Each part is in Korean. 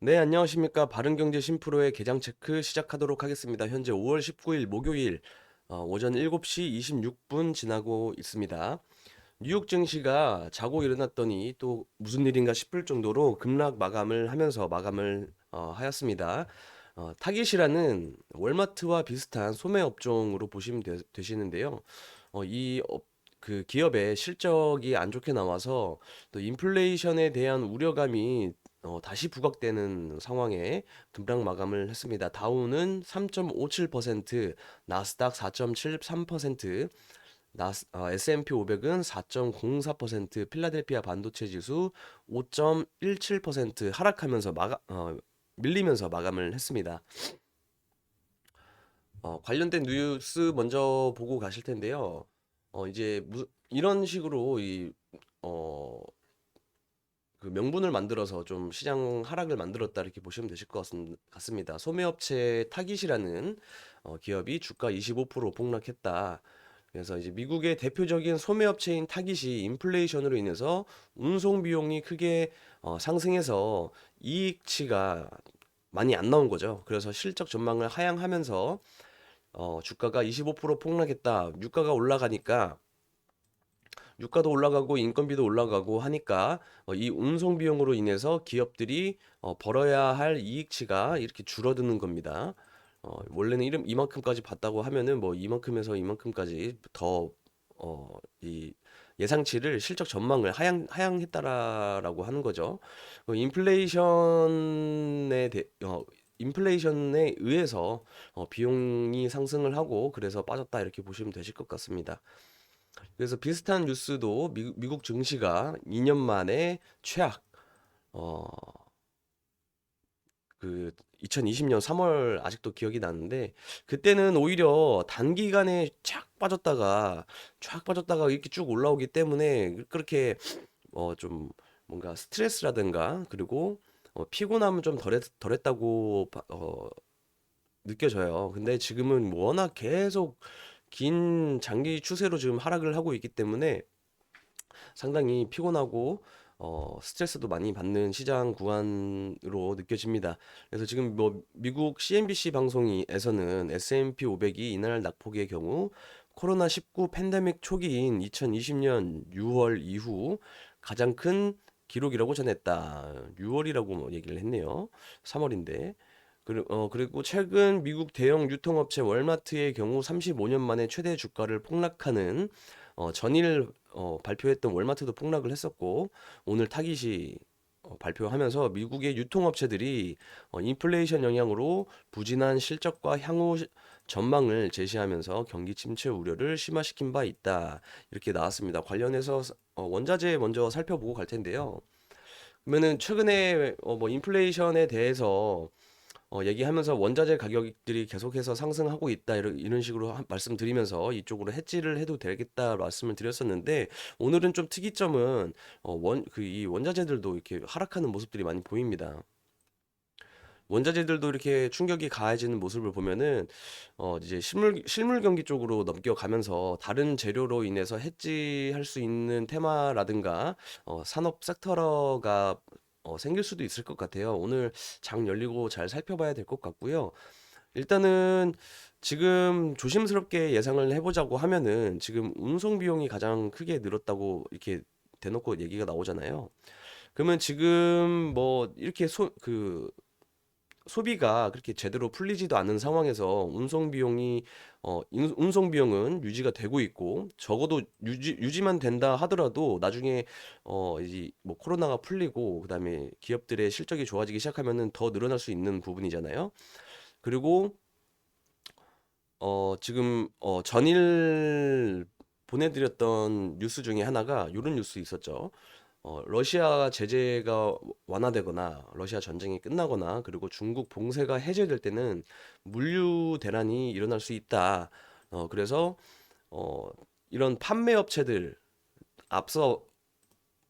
네, 안녕하십니까. 바른경제 신프로의 개장 체크 시작하도록 하겠습니다. 현재 5월 19일 목요일 오전 7시 26분 지나고 있습니다. 뉴욕 증시가 자고 일어났더니 또 무슨 일인가 싶을 정도로 급락 마감을 하면서 마감을 하였습니다. 타깃이라는 월마트와 비슷한 소매 업종으로 보시면 되시는데요. 그 기업의 실적이 안 좋게 나와서 또 인플레이션에 대한 우려감이 다시 부각되는 상황에 급락 마감을 했습니다. 다우는 3.57%, 나스닥 4.73%, S&P 500은 4.04%, 필라델피아 반도체 지수 5.17% 하락하면서 밀리면서 마감을 했습니다. 관련된 뉴스 먼저 보고 가실 텐데요. 이제 이런 식으로 어, 그 명분을 만들어서 좀 시장 하락을 만들었다 이렇게 보시면 되실 것 같습니다. 소매업체 타깃이라는 기업이 주가 25% 폭락했다. 그래서 이제 미국의 대표적인 소매업체인 타깃이 인플레이션으로 인해서 운송 비용이 크게 상승해서 이익치가 많이 안 나온 거죠. 그래서 실적 전망을 하향하면서 주가가 25% 폭락했다. 유가도 올라가고 인건비도 올라가고 하니까 이 운송 비용으로 인해서 기업들이 벌어야 할 이익치가 이렇게 줄어드는 겁니다. 원래는 이만큼까지 봤다고 하면은 뭐 이만큼에서 이만큼까지 더 이 예상치를 실적 전망을 하향했다라고 하는 거죠. 어, 인플레이션에 대, 어, 인플레이션에 의해서 비용이 상승을 하고 그래서 빠졌다 이렇게 보시면 되실 것 같습니다. 그래서 비슷한 뉴스도 미국 증시가 2년 만에 최악, 어, 그 2020년 3월 아직도 기억이 나는데 그때는 오히려 단기간에 쫙 빠졌다가 이렇게 쭉 올라오기 때문에 그렇게 좀 뭔가 스트레스라든가 그리고 피곤함은 좀 덜했다고 느껴져요. 근데 지금은 워낙 계속 긴 장기 추세로 지금 하락을 하고 있기 때문에 상당히 피곤하고 스트레스도 많이 받는 시장 구간으로 느껴집니다. 그래서 지금 뭐 미국 CNBC 방송에서는 S&P 500이 이날 낙폭의 경우 코로나19 팬데믹 초기인 2020년 6월 이후 가장 큰 기록이라고 전했다. 6월이라고 뭐 얘기를 했네요. 3월인데. 그리고 최근 미국 대형 유통업체 월마트의 경우 35년 만에 최대 주가를 폭락하는 전일 발표했던 월마트도 폭락을 했었고 오늘 타깃이 발표하면서 미국의 유통업체들이 인플레이션 영향으로 부진한 실적과 향후 전망을 제시하면서 경기 침체 우려를 심화시킨 바 있다. 이렇게 나왔습니다. 관련해서 원자재 먼저 살펴보고 갈 텐데요. 그러면은 최근에 뭐 인플레이션에 대해서 얘기하면서 원자재 가격들이 계속해서 상승하고 있다 이런 식으로 말씀드리면서 이쪽으로 해지를 해도 되겠다 말씀을 드렸었는데 오늘은 좀 특이점은 이 원자재들도 이렇게 하락하는 모습들이 많이 보입니다. 원자재들도 이렇게 충격이 가해지는 모습을 보면은 이제 실물 경기 쪽으로 넘겨가면서 다른 재료로 인해서 해지할 수 있는 테마라든가 산업 섹터가 생길 수도 있을 것 같아요. 오늘 장 열리고 잘 살펴봐야 될 것 같고요. 일단은 지금 조심스럽게 예상을 해보자고 하면은 지금 운송 비용이 가장 크게 늘었다고 이렇게 대놓고 얘기가 나오잖아요. 그러면 지금 뭐 이렇게 소비가 그렇게 제대로 풀리지도 않은 상황에서 운송 비용은 유지가 되고 있고 적어도 유지만 된다 하더라도 나중에 이제 뭐 코로나가 풀리고 그다음에 기업들의 실적이 좋아지기 시작하면은 더 늘어날 수 있는 부분이잖아요. 그리고 지금 전일 보내드렸던 뉴스 중에 하나가 요런 뉴스 있었죠. 러시아 제재가 완화되거나 러시아 전쟁이 끝나거나 그리고 중국 봉쇄가 해제될 때는 물류 대란이 일어날 수 있다. 그래서 어, 이런 판매 업체들 앞서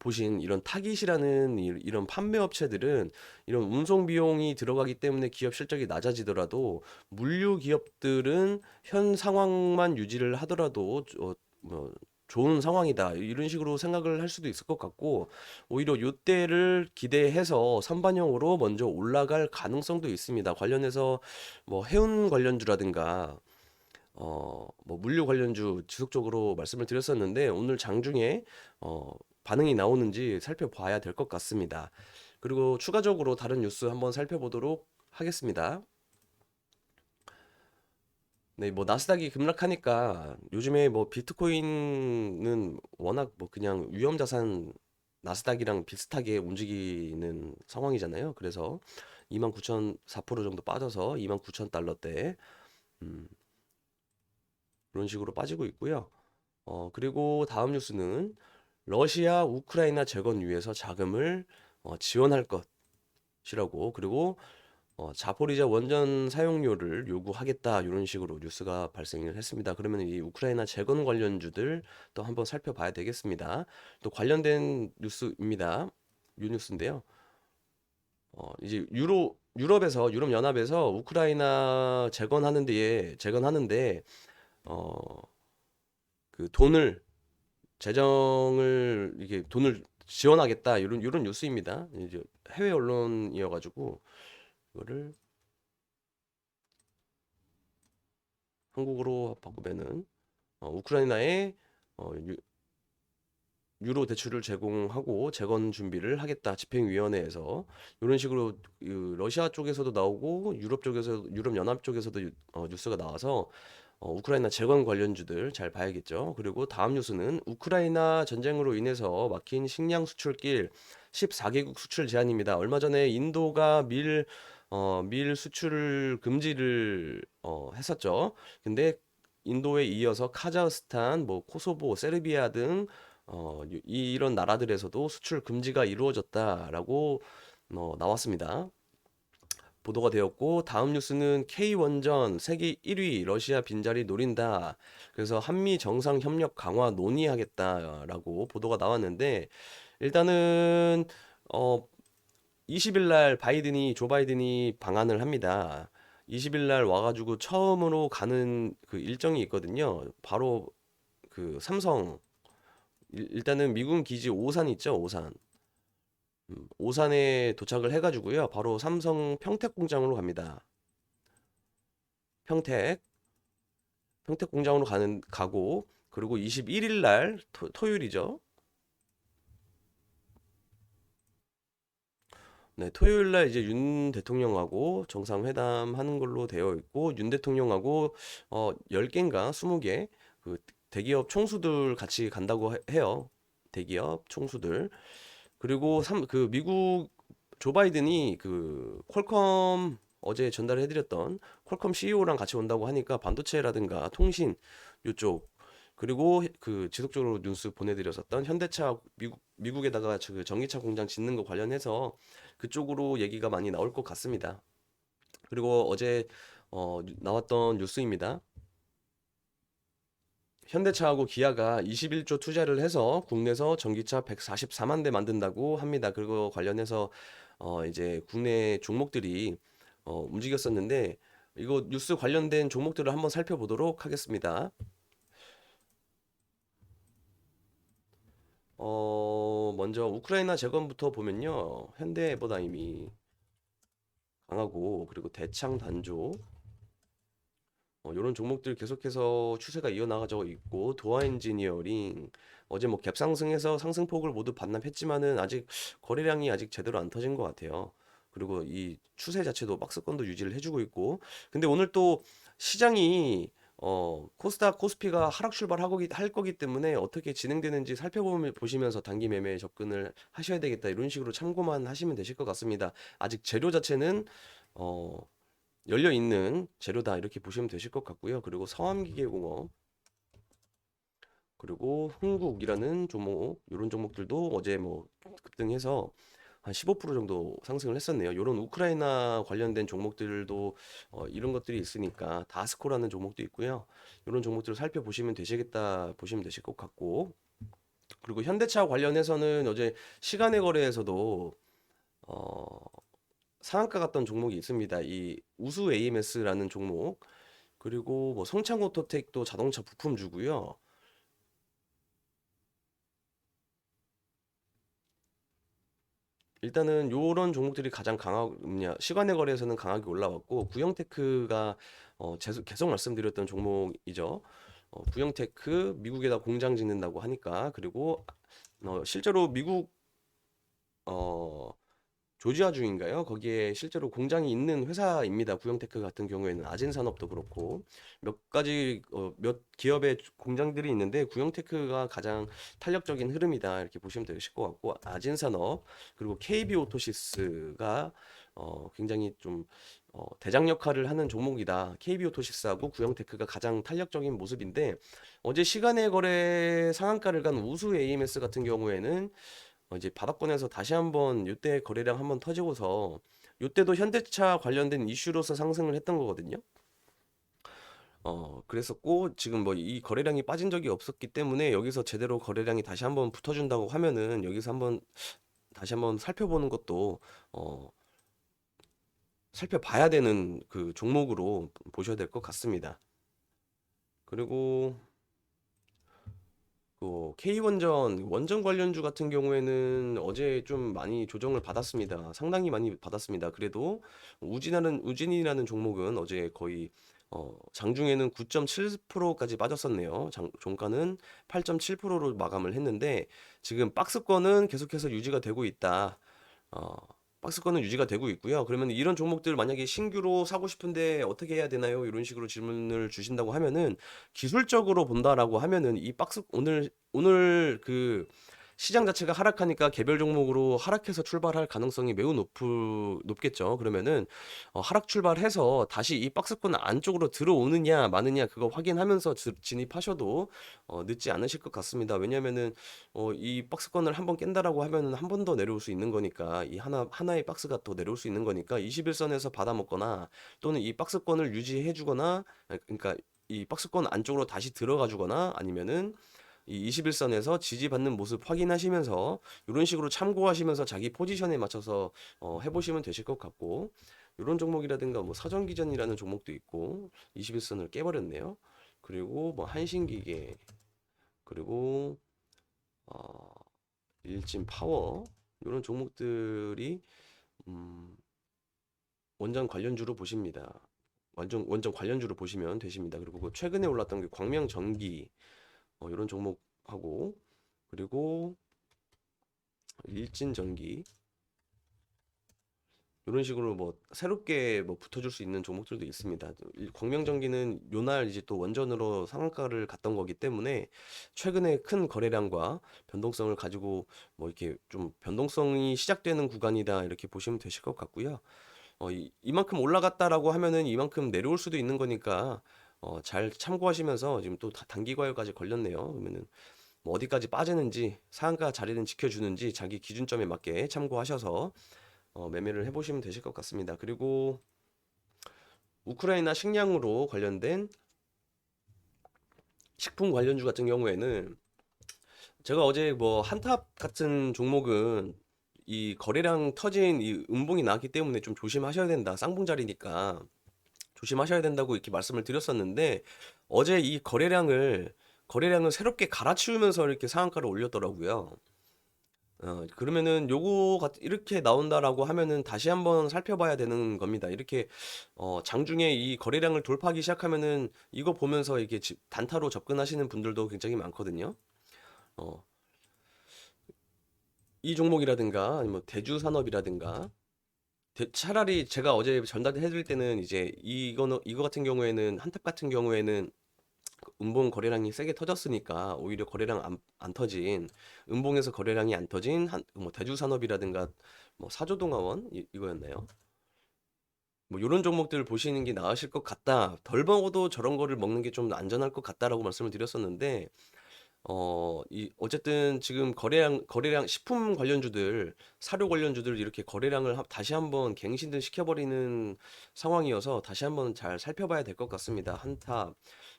보신 이런 타깃이라는 이런 판매 업체들은 이런 운송 비용이 들어가기 때문에 기업 실적이 낮아지더라도 물류 기업들은 현 상황만 유지를 하더라도 뭐 좋은 상황이다. 이런 식으로 생각을 할 수도 있을 것 같고, 오히려 요때를 기대해서 선반영으로 먼저 올라갈 가능성도 있습니다. 관련해서 뭐 해운 관련주라든가 뭐 물류 관련주 지속적으로 말씀을 드렸었는데, 오늘 장중에 반응이 나오는지 살펴봐야 될 것 같습니다. 그리고 추가적으로 다른 뉴스 한번 살펴보도록 하겠습니다. 네, 뭐 나스닥이 급락하니까 요즘에 뭐 비트코인은 워낙 뭐 그냥 위험자산 나스닥이랑 비슷하게 움직이는 상황이잖아요. 그래서 29,004% 정도 빠져서 29,000달러대 그런 식으로 빠지고 있고요. 그리고 다음 뉴스는 러시아 우크라이나 재건 위해서 자금을 지원할 것이라고, 그리고 자포리자 원전 사용료를 요구하겠다, 이런 식으로 뉴스가 발생을 했습니다. 그러면 이 우크라이나 재건 관련주들 또 한번 살펴봐야 되겠습니다. 또 관련된 뉴스입니다. 유 뉴스인데요. 이제 유럽 연합에서 우크라이나 재건하는데 어, 그 재정을 이게 돈을 지원하겠다, 이런 뉴스입니다. 이제 해외 언론이어가지고 이거를 한국어로 바꾸면은 우크라이나에 어, 유, 유로 대출을 제공하고 재건 준비를 하겠다, 집행위원회에서. 이런 식으로 러시아 쪽에서도 나오고 유럽 연합 쪽에서도 뉴스가 나와서 우크라이나 재건 관련주들 잘 봐야겠죠. 그리고 다음 뉴스는 우크라이나 전쟁으로 인해서 막힌 식량 수출길 14개국 수출 제한입니다. 얼마 전에 인도가 밀 수출을 금지를 했었죠. 근데 인도에 이어서 카자흐스탄, 뭐 코소보, 세르비아 등 이런 나라들에서도 수출 금지가 이루어졌다라고 나왔습니다. 보도가 되었고, 다음 뉴스는 K원전 세계 1위 러시아 빈자리 노린다. 그래서 한미 정상 협력 강화 논의하겠다라고 보도가 나왔는데, 일단은 어 20일 날 조 바이든이 방한을 합니다. 20일 날 와가지고 처음으로 가는 그 일정이 있거든요. 바로 그 삼성, 일단은 미군 기지 오산 있죠, 오산. 오산에 도착을 해가지고요. 바로 삼성 평택 공장으로 갑니다. 평택, 평택 공장으로 가고, 그리고 21일 날 토요일이죠. 네, 토요일 날 이제 윤 대통령하고 정상회담 하는 걸로 되어 있고, 윤 대통령하고 10개인가 20개 그 대기업 총수들 같이 간다고 해요. 대기업 총수들. 그리고 미국 조 바이든이 그 퀄컴, 어제 전달해드렸던 퀄컴 CEO랑 같이 온다고 하니까 반도체라든가 통신 요쪽, 그리고 그 지속적으로 뉴스 보내드렸었던 현대차 미국에다가 그 전기차 공장 짓는 거 관련해서 그쪽으로 얘기가 많이 나올 것 같습니다. 그리고 어제 나왔던 뉴스입니다. 현대차하고 기아가 21조 투자를 해서 국내에서 전기차 144만 대 만든다고 합니다. 그리고 관련해서 이제 국내 종목들이 움직였었는데, 이거 뉴스 관련된 종목들을 한번 살펴보도록 하겠습니다. 먼저 우크라이나 재건부터 보면요. 현대 에버다임이 강하고, 그리고 대창 단조, 이런 종목들 계속해서 추세가 이어나가고 있고, 도어 엔지니어링 어제 뭐 갭상승해서 상승폭을 모두 반납했지만은 아직 거래량이 아직 제대로 안 터진 것 같아요. 그리고 이 추세 자체도 박스권도 유지를 해주고 있고, 근데 오늘 또 시장이 코스닥 코스피가 하락 출발하고 할 거기 때문에 어떻게 진행되는지 살펴보시면서 단기 매매에 접근을 하셔야 되겠다, 이런 식으로 참고만 하시면 되실 것 같습니다. 아직 재료 자체는 어 열려 있는 재료다, 이렇게 보시면 되실 것 같고요. 그리고 서암기계공업, 그리고 흥국이라는 종목, 이런 종목들도 어제 뭐 급등해서 한 15% 정도 상승을 했었네요. 이런 우크라이나 관련된 종목들도 이런 것들이 있으니까 다스코라는 종목도 있고요. 이런 종목들을 살펴보시면 되시겠다 보시면 되실 것 같고, 그리고 현대차 관련해서는 어제 시간의 거래에서도 어, 상한가 갔던 종목이 있습니다. 이 우수 AMS라는 종목, 그리고 뭐 성창오토텍도 자동차 부품주고요. 일단은 요런 종목들이 가장 강하고 뭐냐 시간의 거래에서는 강하게 올라왔고 구형테크가 계속 말씀드렸던 종목이죠. 구형테크 미국에다 공장 짓는다고 하니까 그리고 실제로 미국 어 조지아주인가요? 거기에 실제로 공장이 있는 회사입니다. 구형테크 같은 경우에는 아진산업도 그렇고 몇 가지 몇 기업의 공장들이 있는데 구형테크가 가장 탄력적인 흐름이다 이렇게 보시면 되실 것 같고 아진산업 그리고 KB오토시스가 굉장히 좀 대장 역할을 하는 종목이다. KB오토시스하고 구형테크가 가장 탄력적인 모습인데 어제 시간의 거래 상한가를 간 우수 AMS 같은 경우에는 이제 바닥권에서 다시 한번 요때 거래량 한번 터지고서 요때도 현대차 관련된 이슈로서 상승을 했던 거거든요. 그랬었고 지금 뭐 이 거래량이 빠진 적이 없었기 때문에 여기서 제대로 거래량이 다시 한번 붙어준다고 하면은 여기서 한번 다시 한번 살펴보는 것도 어, 살펴봐야 되는 그 종목으로 보셔야 될 것 같습니다. 그리고 K원전 원전 관련주 같은 경우에는 어제 좀 많이 조정을 받았습니다. 상당히 많이 받았습니다. 그래도 우진이라는 종목은 어제 거의 장중에는 9.7%까지 빠졌었네요. 종가는 8.7%로 마감을 했는데 지금 박스권은 계속해서 유지가 되고 있다. 어, 박스권은 유지가 되고 있고요. 그러면 이런 종목들 만약에 신규로 사고 싶은데 어떻게 해야 되나요? 이런 식으로 질문을 주신다고 하면은 기술적으로 본다라고 하면은 이 박스 오늘 그 시장 자체가 하락하니까 개별 종목으로 하락해서 출발할 가능성이 매우 높겠죠. 그러면은 하락 출발해서 다시 이 박스권 안쪽으로 들어오느냐 마느냐 그거 확인하면서 진입하셔도 늦지 않으실 것 같습니다. 왜냐면은 이 박스권을 한번 깬다라고 하면은 한 번 더 내려올 수 있는 거니까 이 하나의 박스가 더 내려올 수 있는 거니까 21선에서 받아먹거나 또는 이 박스권을 유지해 주거나 그러니까 이 박스권 안쪽으로 다시 들어가 주거나 아니면은 이 21선에서 지지받는 모습 확인하시면서 이런 식으로 참고하시면서 자기 포지션에 맞춰서 해보시면 되실 것 같고 이런 종목이라든가 뭐 사전기전이라는 종목도 있고 21선을 깨버렸네요. 그리고 뭐 한신기계 그리고 어, 일진 파워 이런 종목들이 음, 원전 관련주로 보십니다. 원전 관련주로 보시면 되십니다. 그리고 그 최근에 올랐던 게 광명전기 이런 종목하고 그리고 일진전기 이런 식으로 뭐 새롭게 뭐 붙어줄 수 있는 종목들도 있습니다. 광명전기는 요날 이제 또 원전으로 상한가를 갔던 거기 때문에 최근에 큰 거래량과 변동성을 가지고 뭐 이렇게 좀 변동성이 시작되는 구간이다 이렇게 보시면 되실 것 같고요. 이만큼 올라갔다라고 하면은 이만큼 내려올 수도 있는 거니까 잘 참고하시면서 지금 또 단기 과열까지 걸렸네요. 그러면은 뭐 어디까지 빠지는지 상한가 자리는 지켜주는지 자기 기준점에 맞게 참고하셔서 매매를 해보시면 되실 것 같습니다. 그리고 우크라이나 식량으로 관련된 식품 관련주 같은 경우에는 제가 어제 뭐 한탑 같은 종목은 이 거래량 터진 이 음봉이 나왔기 때문에 좀 조심하셔야 된다. 쌍봉 자리니까 조심하셔야 된다고 이렇게 말씀을 드렸었는데 어제 이 거래량을 새롭게 갈아치우면서 이렇게 상한가를 올렸더라고요. 그러면은 이렇게 나온다라고 하면은 다시 한번 살펴봐야 되는 겁니다. 이렇게 장중에 이 거래량을 돌파하기 시작하면은 이거 보면서 이게 단타로 접근하시는 분들도 굉장히 많거든요. 어, 이 종목이라든가 아니면 대주산업이라든가 차라리 제가 어제 전달해 드릴 때는 이제 이거 같은 경우에는 한탑 같은 경우에는 음봉 거래량이 세게 터졌으니까 오히려 거래량 안 터진 음봉에서 거래량이 안 터진 뭐 대주산업이라든가 뭐 사조동화원 이거였나요? 뭐 이런 종목들 보시는 게 나으실 것 같다. 덜 먹어도 저런 거를 먹는 게 좀 안전할 것 같다라고 말씀을 드렸었는데 어쨌든 지금 거래량 식품 관련주들 사료 관련주들 이렇게 거래량을 다시 한번 갱신을 시켜버리는 상황이어서 다시 한번 잘 살펴봐야 될 것 같습니다. 한탑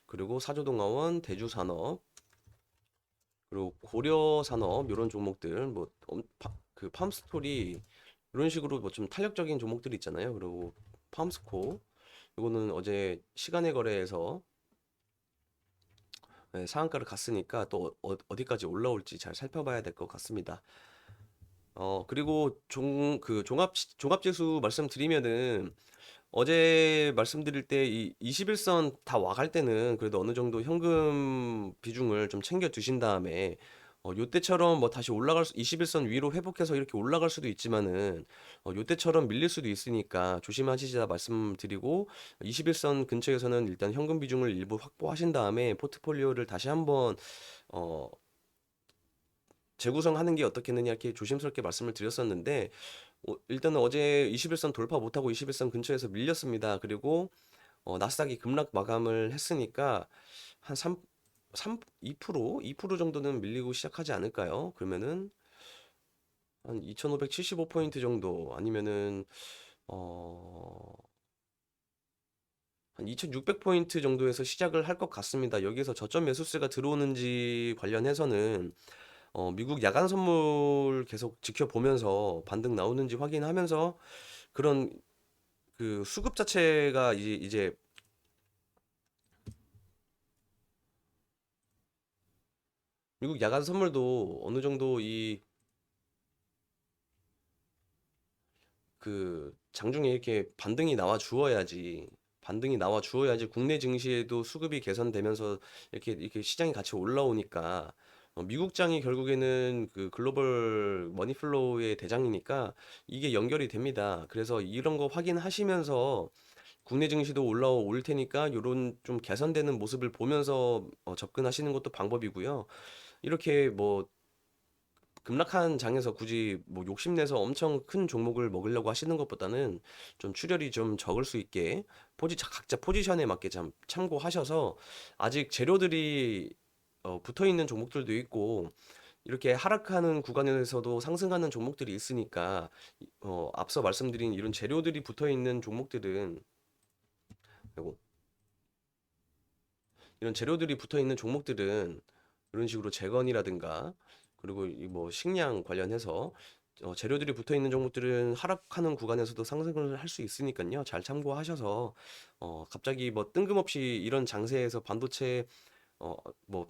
그리고 사조동화원 대주산업 그리고 고려산업 이런 종목들 그 팜스토리 이런 식으로 뭐 좀 탄력적인 종목들이 있잖아요. 그리고 팜스코 이거는 어제 시간의 거래에서 상한가를 갔으니까 또 어디까지 올라올지 잘 살펴봐야 될 것 같습니다. 그리고 종합지수 말씀드리면은 어제 말씀드릴 때 이 21선 다 와갈 때는 그래도 어느 정도 현금 비중을 좀 챙겨 두신 다음에 요때처럼 뭐 다시 21선 위로 회복해서 이렇게 올라갈 수도 있지만은 요때처럼 밀릴 수도 있으니까 조심하시자 말씀드리고 21선 근처에서는 일단 현금 비중을 일부 확보하신 다음에 포트폴리오를 다시 한번 어, 재구성하는 게 어떻겠느냐 이렇게 조심스럽게 말씀을 드렸었는데 일단은 어제 21선 돌파 못하고 21선 근처에서 밀렸습니다. 그리고 나스닥이 급락 마감을 했으니까 한 2% 정도는 밀리고 시작하지 않을까요? 그러면은 한 2575포인트 정도 아니면은 어, 한 2600포인트 정도에서 시작을 할 것 같습니다. 여기에서 저점 매수세가 들어오는지 관련해서는 미국 야간 선물 계속 지켜보면서 반등 나오는지 확인하면서 그런 그 수급 자체가 이제 미국 야간 선물도 어느 정도 그 장중에 이렇게 반등이 나와 주어야지 국내 증시에도 수급이 개선되면서 이렇게 시장이 같이 올라오니까 미국장이 결국에는 그 글로벌 머니플로우의 대장이니까 이게 연결이 됩니다. 그래서 이런 거 확인하시면서 국내 증시도 올라올 테니까 요런 좀 개선되는 모습을 보면서 접근하시는 것도 방법이고요. 이렇게 뭐 급락한 장에서 굳이 뭐 욕심내서 엄청 큰 종목을 먹으려고 하시는 것보다는 좀 출혈이 좀 적을 수 있게 각자 포지션에 맞게 참고하셔서 아직 재료들이 붙어 있는 종목들도 있고 이렇게 하락하는 구간에서도 상승하는 종목들이 있으니까 앞서 말씀드린 이런 재료들이 붙어 있는 종목들은 아이고, 이런 재료들이 붙어 있는 종목들은 이런 식으로 재건이라든가 그리고 이 뭐 식량 관련해서 재료들이 붙어 있는 종목들은 하락하는 구간에서도 상승을 할 수 있으니까요. 잘 참고하셔서 갑자기 뭐 뜬금없이 이런 장세에서 반도체 어 뭐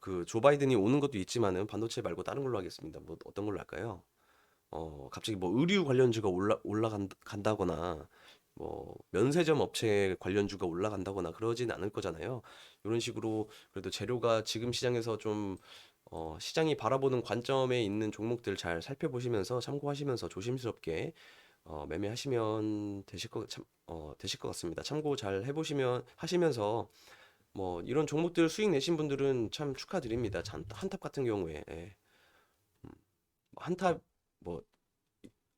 그 조 바이든이 오는 것도 있지만은 반도체 말고 다른 걸로 하겠습니다. 뭐 어떤 걸로 할까요? 갑자기 뭐 의류 관련주가 올라간다거나 뭐 면세점 업체 관련주가 올라간다거나 그러진 않을 거잖아요. 이런 식으로 그래도 재료가 지금 시장에서 좀 시장이 바라보는 관점에 있는 종목들 잘 살펴보시면서 참고하시면서 조심스럽게 매매하시면 되실 것 같습니다. 참고 잘 해보시면 하시면서 뭐 이런 종목들 수익 내신 분들은 참 축하드립니다. 한탑 같은 경우에 예. 한탑 뭐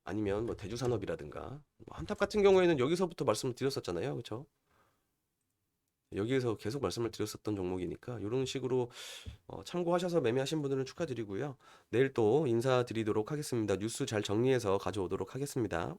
아니면 뭐 대주산업이라든가 뭐 한탑 같은 경우에는 여기서부터 말씀을 드렸었잖아요. 그렇죠? 여기에서 계속 말씀을 드렸었던 종목이니까 이런 식으로 참고하셔서 매매하신 분들은 축하드리고요. 내일 또 인사드리도록 하겠습니다. 뉴스 잘 정리해서 가져오도록 하겠습니다.